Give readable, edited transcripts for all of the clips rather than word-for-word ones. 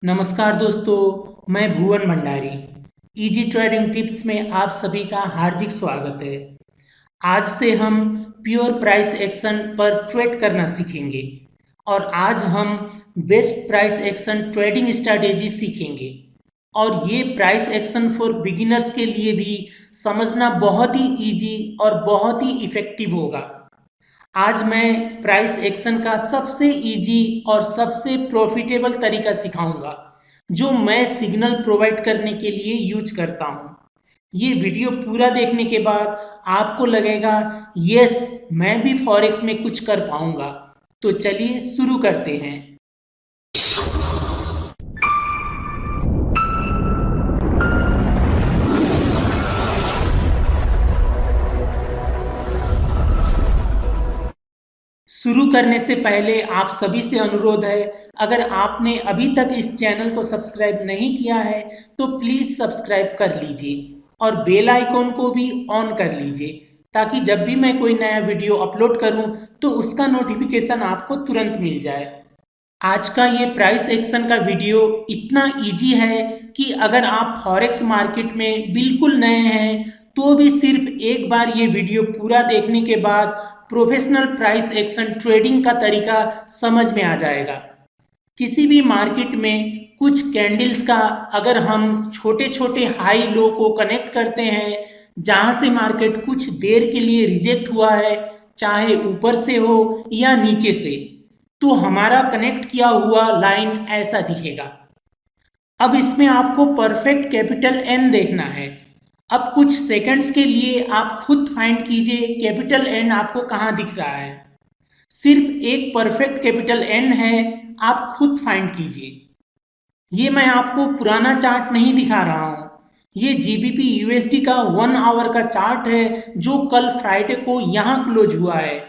नमस्कार दोस्तों, मैं भुवन भंडारी। इजी ट्रेडिंग टिप्स में आप सभी का हार्दिक स्वागत है। आज से हम प्योर प्राइस एक्शन पर ट्रेड करना सीखेंगे और आज हम best price action trading strategy सीखेंगे। और ये प्राइस एक्शन फॉर बिगिनर्स के लिए भी समझना बहुत ही इजी और बहुत ही इफ़ेक्टिव होगा। आज मैं प्राइस एक्शन का सबसे इजी और सबसे प्रॉफिटेबल तरीका सिखाऊंगा जो मैं सिग्नल प्रोवाइड करने के लिए यूज करता हूं। ये वीडियो पूरा देखने के बाद आपको लगेगा यस, मैं भी फॉरेक्स में कुछ कर पाऊंगा। तो चलिए शुरू करते हैं। शुरू करने से पहले आप सभी से अनुरोध है, अगर आपने अभी तक इस चैनल को सब्सक्राइब नहीं किया है तो प्लीज़ सब्सक्राइब कर लीजिए और बेल आइकॉन को भी ऑन कर लीजिए ताकि जब भी मैं कोई नया वीडियो अपलोड करूं तो उसका नोटिफिकेशन आपको तुरंत मिल जाए। आज का ये प्राइस एक्शन का वीडियो इतना इजी है कि अगर आप फॉरेक्स मार्केट में बिल्कुल नए हैं तो भी सिर्फ एक बार ये वीडियो पूरा देखने के बाद प्रोफेशनल प्राइस एक्शन ट्रेडिंग का तरीका समझ में आ जाएगा। किसी भी मार्केट में कुछ कैंडल्स का अगर हम छोटे छोटे हाई लो को कनेक्ट करते हैं, जहां से मार्केट कुछ देर के लिए रिजेक्ट हुआ है, चाहे ऊपर से हो या नीचे से, तो हमारा कनेक्ट किया हुआ लाइन ऐसा दिखेगा। अब इसमें आपको परफेक्ट कैपिटल एन देखना है। अब कुछ सेकंड्स के लिए आप खुद फाइंड कीजिए कैपिटल एन आपको कहाँ दिख रहा है। सिर्फ एक परफेक्ट कैपिटल एन है, आप खुद फाइंड कीजिए। ये मैं आपको पुराना चार्ट नहीं दिखा रहा हूँ, ये जीबीपी यूएसडी का 1 आवर का चार्ट है जो कल फ्राइडे को यहाँ क्लोज हुआ है।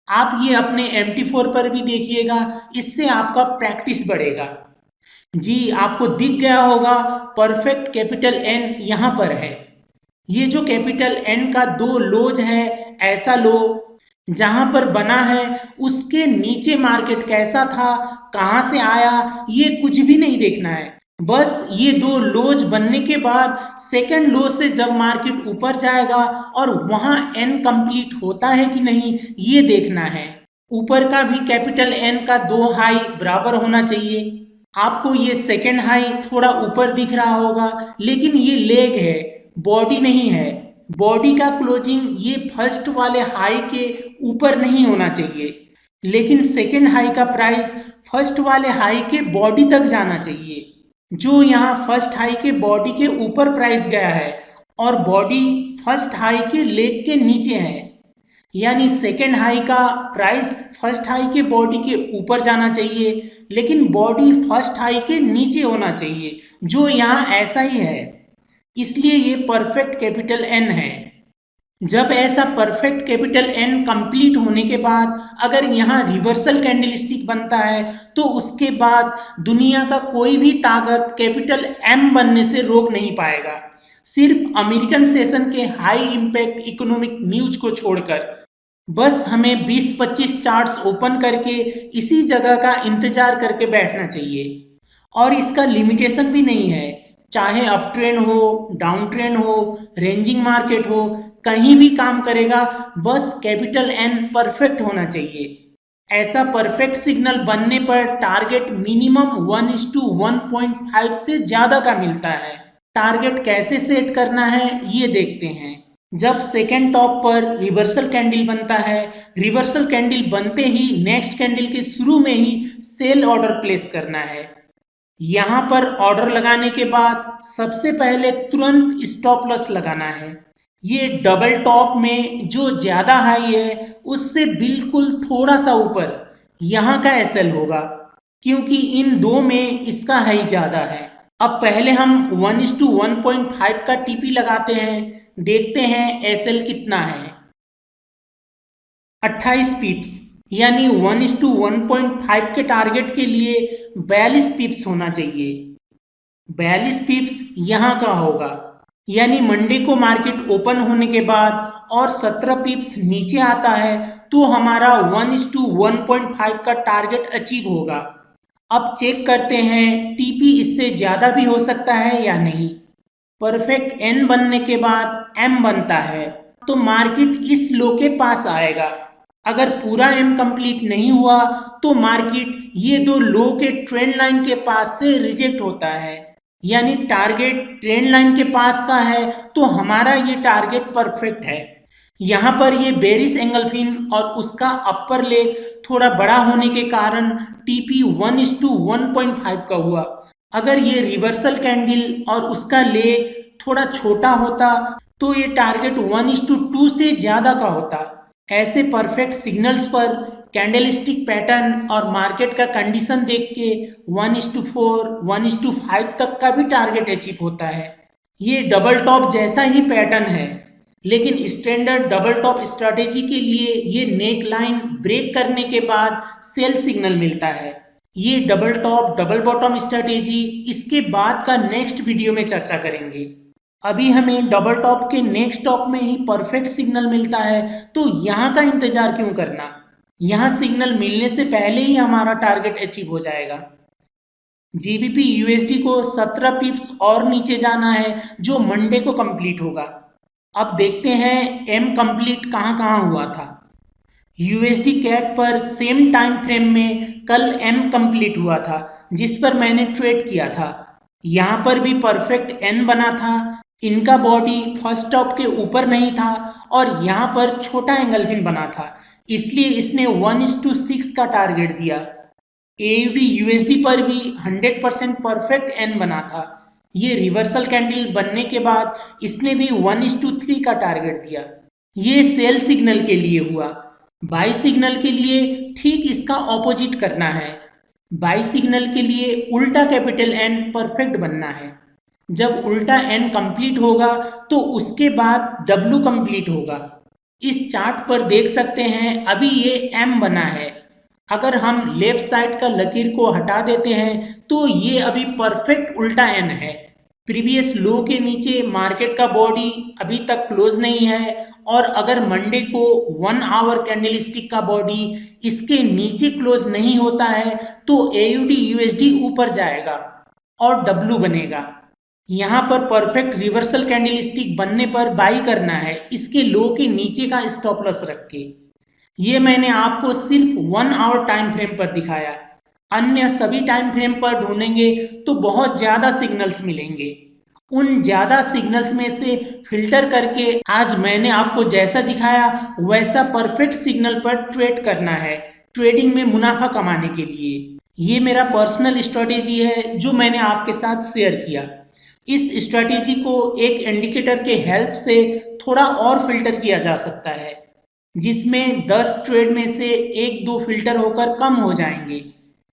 आप ये अपने MT4 पर भी देखिएगा, इससे आपका प्रैक्टिस बढ़ेगा। जी, आपको दिख गया होगा परफेक्ट कैपिटल एन यहाँ पर है। ये जो कैपिटल एन का दो लोज है, ऐसा लो जहां पर बना है उसके नीचे मार्केट कैसा था, कहां से आया, ये कुछ भी नहीं देखना है। बस ये दो लोज बनने के बाद सेकंड लो से जब मार्केट ऊपर जाएगा और वहां एन कंप्लीट होता है कि नहीं ये देखना है। ऊपर का भी कैपिटल एन का दो हाई बराबर होना चाहिए। आपको ये सेकंड हाई थोड़ा ऊपर दिख रहा होगा, लेकिन ये लेग है, बॉडी नहीं है। बॉडी का क्लोजिंग ये फर्स्ट वाले हाई के ऊपर नहीं होना चाहिए, लेकिन सेकंड हाई का प्राइस फर्स्ट वाले हाई के बॉडी तक जाना चाहिए। जो यहाँ फर्स्ट हाई के बॉडी के ऊपर प्राइस गया है और बॉडी फर्स्ट हाई के लेग के नीचे है, यानी सेकेंड हाई का प्राइस फर्स्ट हाई के बॉडी के ऊपर जाना चाहिए लेकिन बॉडी फर्स्ट हाई के नीचे होना चाहिए, जो यहाँ ऐसा ही है। इसलिए ये परफेक्ट कैपिटल एन है। जब ऐसा परफेक्ट कैपिटल एन कंप्लीट होने के बाद अगर यहाँ रिवर्सल कैंडलस्टिक बनता है तो उसके बाद दुनिया का कोई भी ताकत कैपिटल एम बनने से रोक नहीं पाएगा, सिर्फ अमेरिकन सेशन के हाई इंपैक्ट इकोनॉमिक न्यूज को छोड़कर। बस हमें 20-25 चार्ट्स ओपन करके इसी जगह का इंतजार करके बैठना चाहिए। और इसका लिमिटेशन भी नहीं है, चाहे अप ट्रेंड हो, डाउन ट्रेंड हो, रेंजिंग मार्केट हो, कहीं भी काम करेगा। बस कैपिटल एन परफेक्ट होना चाहिए। ऐसा परफेक्ट सिग्नल बनने पर टारगेट मिनिमम 1:1.5 से ज़्यादा का मिलता है। टारगेट कैसे सेट करना है ये देखते हैं। जब सेकेंड टॉप पर रिवर्सल कैंडल बनता है, रिवर्सल कैंडल बनते ही नेक्स्ट कैंडल के शुरू में ही सेल ऑर्डर प्लेस करना है। यहाँ पर ऑर्डर लगाने के बाद सबसे पहले तुरंत स्टॉप लॉस लगाना है। ये डबल टॉप में जो ज़्यादा हाई है उससे बिल्कुल थोड़ा सा ऊपर यहाँ का एसएल होगा, क्योंकि इन दो में इसका हाई ज़्यादा है। अब पहले हम 1:1.5 का टीपी लगाते हैं, देखते हैं एसएल कितना है। 28 पिप्स, यानी 1:1.5 के टारगेट के लिए 42 पिप्स होना चाहिए। 42 पिप्स यहाँ का होगा, यानी मंडे को मार्केट ओपन होने के बाद और 17 पिप्स नीचे आता है तो हमारा 1:1.5 का टारगेट अचीव होगा। अब चेक करते हैं टीपी इससे ज़्यादा भी हो सकता है या नहीं। परफेक्ट एन बनने के बाद एम बनता है तो मार्केट इस लो के पास आएगा। अगर पूरा एम कंप्लीट नहीं हुआ तो मार्केट ये दो लो के ट्रेंड लाइन के पास से रिजेक्ट होता है, यानी टारगेट ट्रेंड लाइन के पास का है तो हमारा ये टारगेट परफेक्ट है। यहाँ पर ये बेरिश एंगल्फिन और उसका अपर लेग थोड़ा बड़ा होने के कारण टीपी 1:1.5 का हुआ। अगर ये रिवर्सल कैंडल और उसका लेग थोड़ा छोटा होता तो ये टारगेट 1:2 से ज़्यादा का होता। ऐसे परफेक्ट सिग्नल्स पर कैंडलस्टिक पैटर्न और मार्केट का कंडीशन देख के 1:4, 1:5 तक का भी टारगेट अचीव होता है। ये डबल टॉप जैसा ही पैटर्न है, लेकिन स्टैंडर्ड डबल टॉप स्ट्रैटेजी के लिए ये नेक लाइन ब्रेक करने के बाद सेल सिग्नल मिलता है। ये double top double bottom strategy इसके बाद का नेक्स्ट वीडियो में चर्चा करेंगे। अभी हमें डबल टॉप के नेक्स्ट टॉप में ही परफेक्ट सिग्नल मिलता है, तो यहाँ का इंतजार क्यों करना। यहाँ सिग्नल मिलने से पहले ही हमारा टारगेट अचीव हो जाएगा। जीबीपी यूएसडी को 17 पिप्स और नीचे जाना है जो मंडे को कंप्लीट होगा। अब देखते हैं एम कंप्लीट कहाँ हुआ था। यूएसडी कैट पर सेम टाइम फ्रेम में कल एम कंप्लीट हुआ था जिस पर मैंने ट्रेड किया था। यहाँ पर भी परफेक्ट एन बना था। इनका बॉडी फर्स्ट टॉप के ऊपर नहीं था और यहाँ पर छोटा एंगल्फिन बना था, इसलिए इसने 1:6 का टारगेट दिया। एयूडी यूएसडी पर भी 100% परफेक्ट एन बना था। ये रिवर्सल कैंडल बनने के बाद इसने भी 1:3 का टारगेट दिया। ये सेल सिग्नल के लिए हुआ। बाई सिग्नल के लिए ठीक इसका ऑपोजिट करना है। बाई सिग्नल के लिए उल्टा कैपिटल एन परफेक्ट बनना है। जब उल्टा एन कंप्लीट होगा तो उसके बाद डब्ल्यू कंप्लीट होगा। इस चार्ट पर देख सकते हैं अभी ये एम बना है। अगर हम लेफ्ट साइड का लकीर को हटा देते हैं तो ये अभी परफेक्ट उल्टा एन है। प्रीवियस लो के नीचे मार्केट का बॉडी अभी तक क्लोज नहीं है और अगर मंडे को 1 आवर कैंडलस्टिक का बॉडी इसके नीचे क्लोज नहीं होता है तो एयूडी यूएसडी ऊपर जाएगा और डब्ल्यू बनेगा। यहाँ पर परफेक्ट रिवर्सल कैंडलस्टिक बनने पर बाई करना है इसके लो के नीचे का स्टॉप लॉस रख के। ये मैंने आपको सिर्फ 1 आवर टाइम फ्रेम पर दिखाया। अन्य सभी टाइम फ्रेम पर ढूंढेंगे तो बहुत ज़्यादा सिग्नल्स मिलेंगे। उन ज़्यादा सिग्नल्स में से फिल्टर करके आज मैंने आपको जैसा दिखाया वैसा परफेक्ट सिग्नल पर ट्रेड करना है, ट्रेडिंग में मुनाफा कमाने के लिए। ये मेरा पर्सनल स्ट्रैटेजी है जो मैंने आपके साथ शेयर किया। इस स्ट्रैटेजी को एक इंडिकेटर के हेल्प से थोड़ा और फिल्टर किया जा सकता है, जिसमें 10 ट्रेड में से 1-2 फिल्टर होकर कम हो जाएंगे।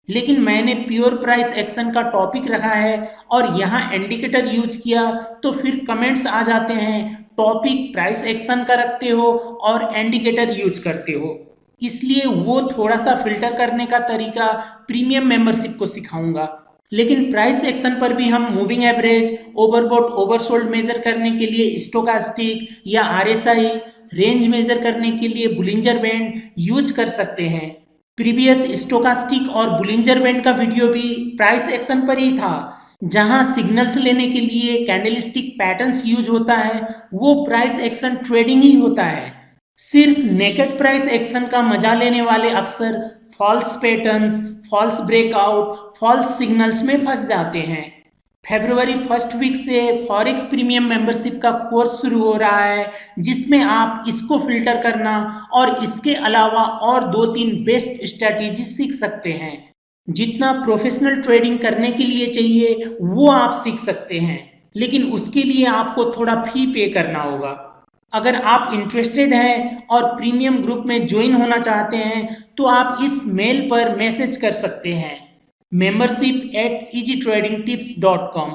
लेकिन मैंने प्योर प्राइस एक्शन का टॉपिक रखा है और यहाँ इंडिकेटर यूज किया तो फिर कमेंट्स आ जाते हैं टॉपिक प्राइस एक्शन का रखते हो और इंडिकेटर यूज करते हो। इसलिए वो थोड़ा सा फिल्टर करने का तरीका प्रीमियम मेंबरशिप को सिखाऊंगा। लेकिन प्राइस एक्शन पर भी हम moving average, overbought oversold measure करने के लिए स्टोकास्टिक या आरएसआई, रेंज मेजर करने के लिए बुलिंजर बैंड यूज कर सकते हैं। प्रीवियस स्टोकास्टिक और बुलिंजर बैंड का वीडियो भी प्राइस एक्शन पर ही था। जहां सिग्नल्स लेने के लिए कैंडलस्टिक पैटर्न्स यूज होता है वो प्राइस एक्शन ट्रेडिंग ही होता है। सिर्फ नेकेड प्राइस एक्शन का मजा लेने वाले अक्सर false patterns, false breakout, false signals में फंस जाते हैं। फरवरी 1 वीक से फॉरेक्स प्रीमियम मेंबरशिप का कोर्स शुरू हो रहा है जिसमें आप इसको फिल्टर करना और इसके अलावा और 2-3 बेस्ट स्ट्रैटेजी सीख सकते हैं। जितना प्रोफेशनल ट्रेडिंग करने के लिए चाहिए वो आप सीख सकते हैं, लेकिन उसके लिए आपको थोड़ा फी पे करना होगा। अगर आप इंटरेस्टेड हैं और प्रीमियम ग्रुप में ज्वाइन होना चाहते हैं तो आप इस मेल पर मैसेज कर सकते हैं membership@easytradingtips.com।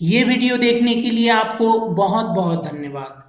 ये वीडियो देखने के लिए आपको बहुत बहुत धन्यवाद।